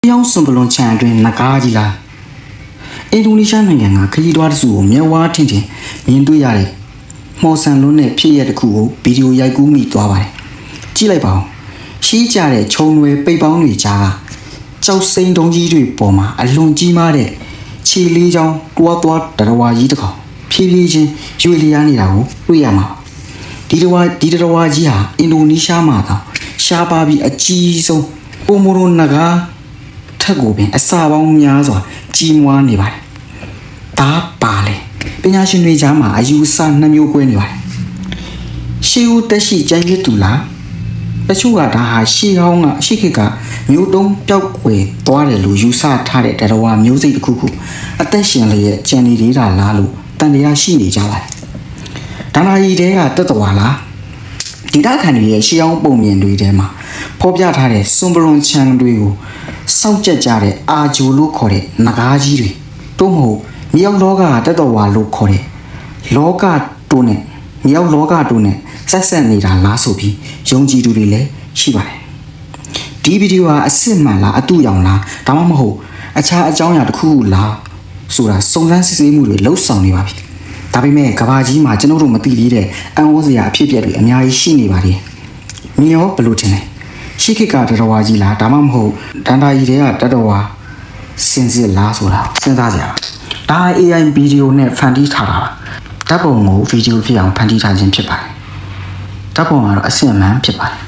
ယောင်းစွန်ပလွန်ချန်အတွင်းငကားကြီးလားအင်ဒိုနီးရှားနိုင်ငံကခရီးသွားတစုကိုမျက်ဝါးထင်ထင်မြင်တွေ့ရတယ်မော်ဆန်လွန်းနဲ့ဖြစ်ရတဲ့ခုကိုဗီဒီယိုရိုက်ကူးမိသွားပါတယ်ကြည့်လိုက်ပါဦးရှီးကြတဲ့ခြုံရွယ်ပိတ်ပေါင်းတွေကြားကကြောက်စိမ့်တုံးကြီးတွေပေါ်မှာအလွန်ကြီးမားတဲ့ခြေလေးချောင်းတွားတွားတရဝါကြီးတစ်ကောင်ဖြည်းဖြည်းချင်းရွေလျားနေတာကိုတွေ့ရမှာဒီတရဝါကြီးဟာအင်ဒိုနီးရှားမှာတော့ရှားပါပြီးအကြီးဆုံးပိုမိုရိုနဂါထက်ကိုပင်အစာပေါင်းများစွာကြီးမွားနေပါတယ်ဒါပါလေပညာရှင်တွေကြားမှာအယူအဆနှမျိုးကွဲနေပါတယ်ရှေးဦးတက်ရှိကျန်ရစ်သူလားတချို့ကဒါဟာရှေးဟောင်းကရှေးခေတ်ကမျိုးတုံးပျောက်ကွယ်သွားတယ်လို့ယူဆထားတဲ့တရဝါမျိုးစိတ်တစ်ခုခုအသက်ရှင်လျက်ကြံနေသေးတာလားလို့တန်တရားရှိနေကြပါတယ်ဒါနာကြီးတဲကတက်တော်လားဒီတာခန်တွေရဲ့ရှေးဟောင်းပုံမြင်တွေထဲမှာဖော်ပြထားတဲ့စွန်ပလွန်ချန်တွေကိုစောင့်ကြက်ကြတဲ့အာဂျိုလို့ခေါ်တဲ့နဂါးကြီးတွေတို့မဟုတ်မြေအောက်လောကတက်တော်ဝါလို့ခေါ်တဲ့လောကတိုးနဲ့မြေအောက်လောကတိုးနဲ့ဆက်ဆက်နေတာလားဆိုပြီးယုံကြည်သူတွေလည်းရှိပါတယ်ဒီဗီဒီယိုဟာအစစ်မှန်လားအတူရောင်လားဒါမှမဟုတ်အခြားအကြောင်းအရာတစ်ခုခုလားဆိုတာစုံစမ်းစစ်ဆေးမှုတွေလှုပ်ဆောင်နေပါပြီဒါပေမဲ့ကဘာကြီးမှာကျွန်တော်တို့မသိသေးတဲ့အံ့ဩစရာအဖြစ်အပျက်တွေအများကြီးရှိနေပါတယ်မင်းရောဘယ်လိုထင်လဲရှိခိကတတော်ဝါကြီးလားဒါမှမဟုတ်ဒန်တာကြီးတွေကတတော်ဝါစင်စစ်လားဆိုတာစဉ်းစားကြပါဒါ AI ဗီဒီယိုနဲ့ဖန်တီးထားတာပါဓာတ်ပုံကိုဗီဒီယိုဖြစ်အောင်ဖန်တီးထားခြင်းဖြစ်ပါတယ်ဓာတ်ပုံကတော့အစစ်အမှန်ဖြစ်ပါတယ်